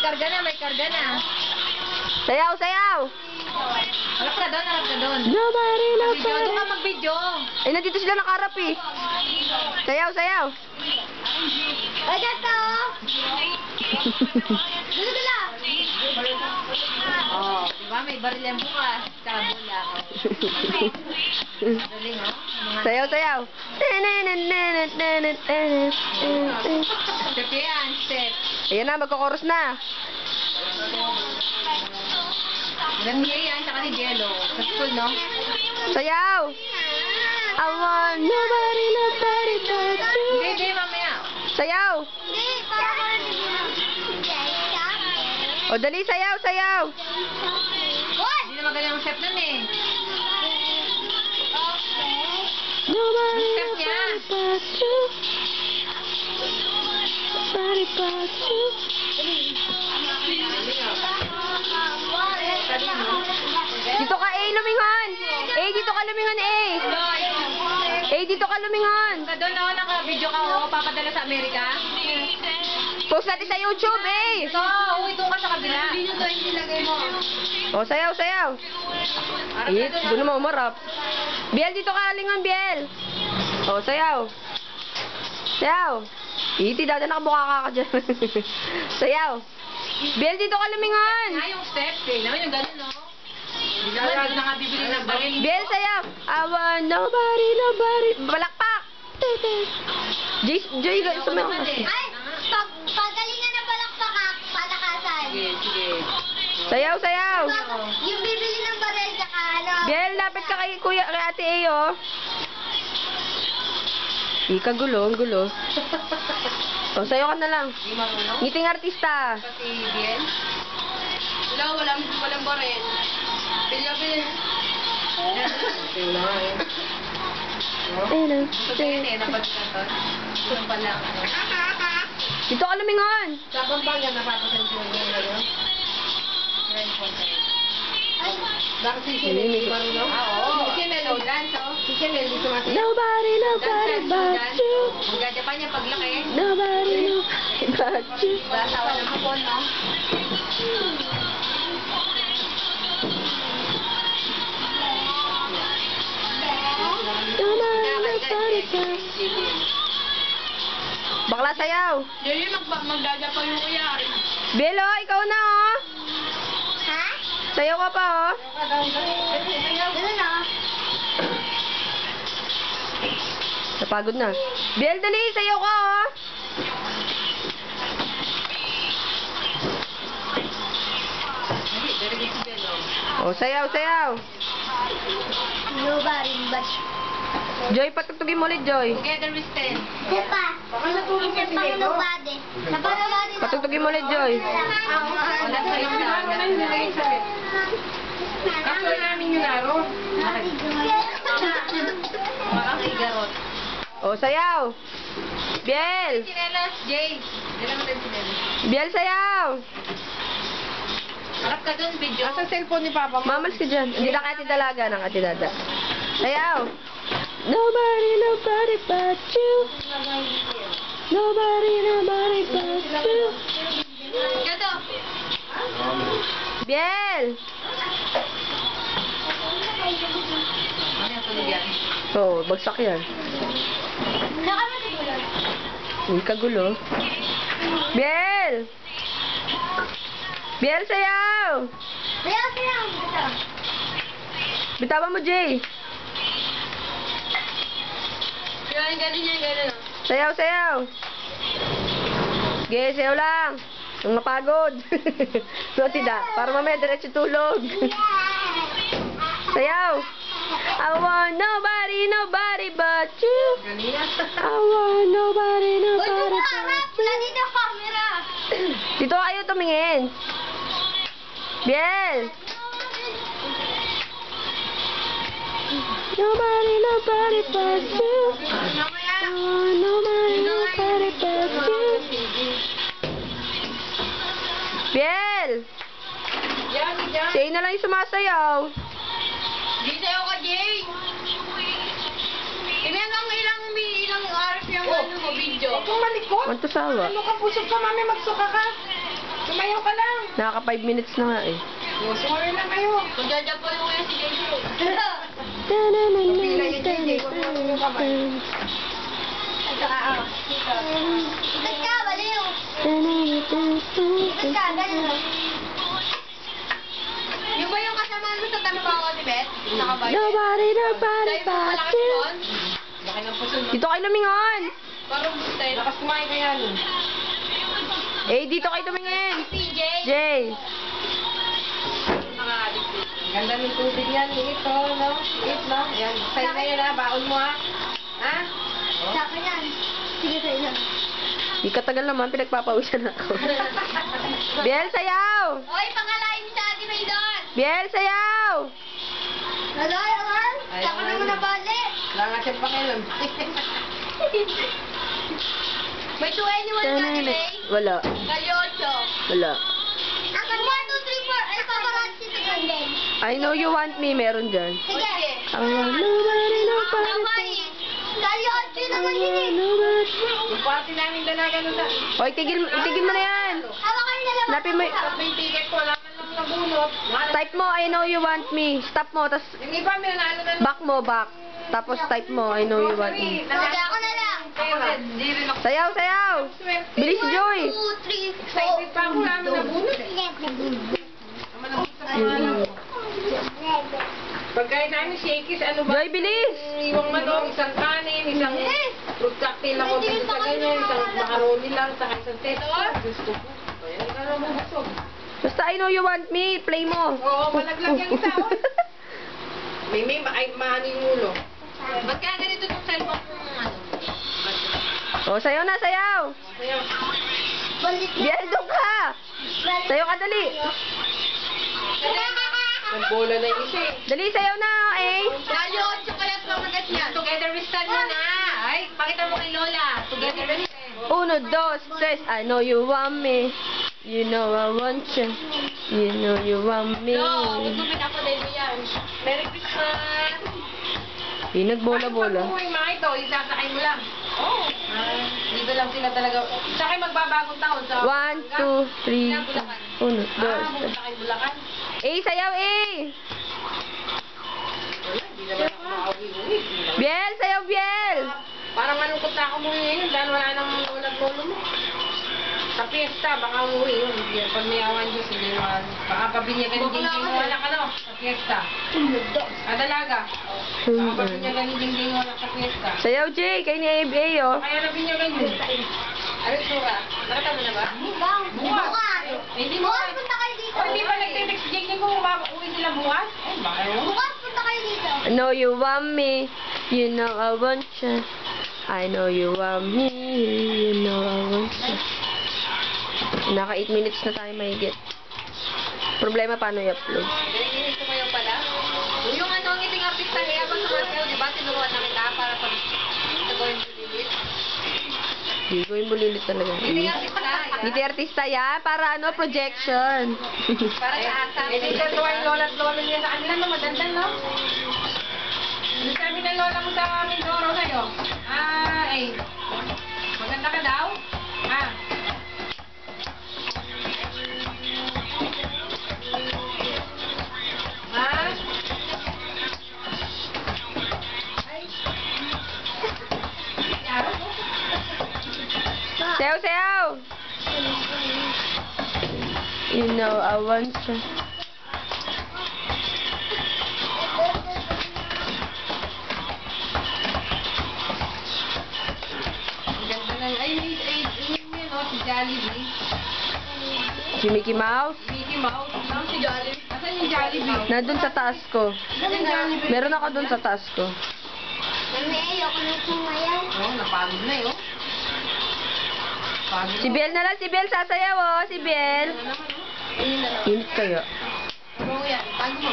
karga na, may karga na. Sayaw, sayaw! Harap ka doon, harap ka doon. Nobody, Mag-video, doon ka nobody. mag-video. Eh, nandito sila nakarap eh. Sayaw, sayaw. Ay, gato! Dala-dala! Oh, diba? May baril yan bukas. Tsaka bola. Galing, oh. Mga Sayaw, sayaw. step yan, step. Ayan na, magkokoros na. Ilan niya yan, tsaka ni Jello. Sa school, no? Sayaw! I want nobody, nobody but you. Hindi, mamaya. Sayaw! Hindi, para ko rin O, dali, sayaw, sayaw! What? Hindi na magaling ang step nun eh. Nobody, Step niya. nobody but you. Nobody but you. Dito ka, A, lumingon! A, dito ka lumingon, A! A, dito ka lumingon! Sa doon, no? Naka-video ka, oh. Papadala sa Amerika. Post natin sa YouTube, A! Ito, uwi doon ka sa kabila. O, sayaw, sayaw! Harap Eh, ka doon, doon naman umarap. Biel, dito ka, lingon, Biel! O, sayaw! Sayaw! Iti, dada nakabuka ka dyan. Sayaw! Biel, dito ka lumingon! Ah, yung step, eh. Naman yung gano'n, no? Hindi naman, hindi na nga bibili ng baril. Biel, sayaw! I want nobody, nobody. Balakpak! Joy, sumayaw ka. Ay, pagalingan na balakpak ka, palakasan. Sige, sige. Sayaw, sayaw! Yung bibili ng baril, tsaka ano. Biel, lapit ka kay kuya, kay ate A, oh. Ika, gulo, ang gulo. O, sayo ka na lang. Hindi marunong. Ngiting artista. Kasi Biel. Wala, walang baril. Pili. Wala eh. Gusto yun eh, napagkaton. Gusto pa lang. Dito ka lumingon! Sa Pampanga, napapasan siya yung gano'n. Grand Fontaine. Bakit si Chanel hindi marunong? Oo. Si Chanel, oh, dance, oh. Si Chanel, di sumasayaw. Nobody, nobody but you. Magjajapan niya paglaki. Nobody, nobody but you. Basawa ng hapon, no? Nobody, nobody but you. Bakla sayaw. Jadi magjajapan yung kuya. Belo, ikaw na, oh. Ha? Sayaw ka pa, oh. Ganun na. Napagod na. Biel, dali, sayaw ka, oh. Hindi, dari si Belo. Oh, sayaw, sayaw. Nobody but you. Joy, patugtugin mo ulit, Joy. Together we stand. Isa pa. Isa pa yung nobody. Nobody. Patugtugin mo ulit, Joy. Wala sa lang na. Kaso namin yung laro. Parang igarot. Oh, sayaw. Biel. Sinelas, Jay. Dala mo tayo sinelas. Biel, sayaw. Harap ka dun, video. Asan cellphone ni Papa? Mamalis ka dyan. Hindi na kati dalaga ng ati dada. Sayaw. Nobody, nobody but you. Nobody, nobody but you. Gato. Biel. Ano yung tulog yan? Oh, bagsak yan. Hindi ka gulo. Biel. Biel, sayaw. Sayaw. Bitawan mo, Jay. Yan, ganun yan, ganun. Sayaw, sayaw. Sige, sayaw lang. Nung napagod. So, tida. Para mamaya diretso tulog. Sayaw. I want nobody, nobody but you. Ganun yan. I want nobody, Uy, nobody but tumarap! Wala dito camera! Dito kayo tumingin. Biel. Nobody, nobody but you. I want nobody, nobody but you. Biel. Yan, yan. Siya na lang yung sumasayaw. Di sa'yo ka, Jay. Ilang RF yung ano mo, video. Manto sawa. ka, pusog ka, mami, magsuka ka. Sumayaw ka lang. Nakaka 5 minutes na nga eh. Sumayaw lang kayo. Magjajampol mo kaya si JJ. Pila yung JJ. Huwag mo yung kamay. Ikot ka, baliw. Ikot ka, ganun. Yung ba yung kasama mo sa Tanubawa ni Beth? Nakabayad? Nobody Dahil mo malaki but doon? Laki ng puso. Dito kayo lumingon! Parang bustay. Lakas kumain ka yan. Eh, dito kayo lumingin! PJ? Jay! Nakakadik dito. Ganda ng tubig yan. Liit to, no? Liit, no? Yan. Sa'yo na yan, ha? Baon mo, ha? Ha? Sa akin yan. Sige sa'yo lang. Di katagal naman, pinagpapawisan ako. Biel, sayaw! Oy, pangalain mo sa Ate May doon! Biel, sayaw! Naloy, Aman! Ay, Saka Aman. naman na bali! Wala nga siyang pakialam. May 21 ka, Ate May? Wala. Kalyocho. Wala. Ang 1, 2, 3, 4. Ay, paparazzi si Ganden. I know you want me, meron dyan. Sige. Ang nobody Taway. Kalyocho naman yun eh. Yung party namin dalaga nun na. Hoy, itigil mo na yan. Hawa kayo na lang. Hanapin mo, Tapos may ticket ko, wala man lang nabunot. type mo, I know you want me. Stop mo, tas Yung iba, may nanalo na. back mo, back. Tapos type mo, I know you want me. Sige, ako na lang. Ako din, di rin ako. Sayaw, sayaw! Swerte. Bilis, Joy! 2, 3, 4. Excited pa ako, wala man nabunot eh. Naman ang isa pa ano. Pagkain namin shakies, ano ba? Joy, bilis! Iwang manok, isang kanin, isang fruit cocktail ako, sa ganyan, isang macaroni lang, saka isang teto. Gusto ko. Ayan, ka na mabusog. Basta I know you want me, play mo. Oo, malaglag yung isa, oh. May maano yung ulo. Ba't kaya ganito itong cellphone ko ano? O, sayaw na, sayaw! Kaya, Balit Biel, doon ka! Sayaw ka, dali! ang bola na yung isa eh. Dali, sayaw na, eh! Kalyocho kaya tumagas yan. Together we stand mo na. Ay, pakita mo kay Lola. Together we stand. Uno, dos, tres, I know you want me. You know I want you. You know you want me. No, gugupin ako din yan. Merry Christmas. Pinagbola-bola. Pag uwi mga ito, isasakay mo lang. Oo. Dito lang sila talaga. Sakay magbabagong taon sa... 1, 2, 3, uno, dos, tres. pumunta kay Bulacan. Eh, sayaw, eh! Wala, hindi naman ako makauwi-uwi. Biel, sayaw, Biel! Parang malungkot na ako muli ngayon dahil wala nang lolo mo. Sa fiesta, baka umuwi yun. Pag may awan Diyos, hindi naman. Baka pabinyagan ni Jingjing mo anak, ano? Sa fiesta. Dalaga. Baka pabinyagan ni Jingjing mo anak sa fiesta. Sayaw, Jay, kay ni ABA, oh. Kaya nabinyagan yun. Ano yung sura? Nakita mo na ba? Bukas. Hindi mo. Bukas punta kayo dito. O, hindi pa nagte-text si Jingjing kung uwi sila bukas? Eh, baka yun. Bukas punta kayo dito. I know you want me. You know I want you. I know you want me. You know I want you. Naka 8 minutes na tayo mahigit. Problema paano i-upload. Ganyan ko kayo pala. Yung ano, ang iting artista kaya ba sa Marcel, di ba? Tinuruan na kita para pag sa going to delete. Hindi ko yung bulilit talaga. Iting artista, Hindi artista yan. Para ano, projection. para sa asa. Eh, di ka tuwa yung lola at lola niya sa kanila, no? Madandan, no? Ano sabi ng lola mo sa Mindoro sa'yo? Maganda ka daw? Ha? Ha? Sayaw, sayaw! You know I want you. Ang ganda ng... Ay, no? Si Jollibee. Si Mickey Mouse. Mickey Mouse. No, si Jollibee. Asan yung Jollibee? Nandun sa taas ko. Asan yung Jollibee? Meron ako dun sa taas ko. Mami, ayoko na sumayaw. Oh, napagod na yun. Pagod Si Biel na lang. Si Biel sasayaw, oh. Si Biel. na naman, oh. Ayun na lang. Init kaya. Ano yan? Paano mo?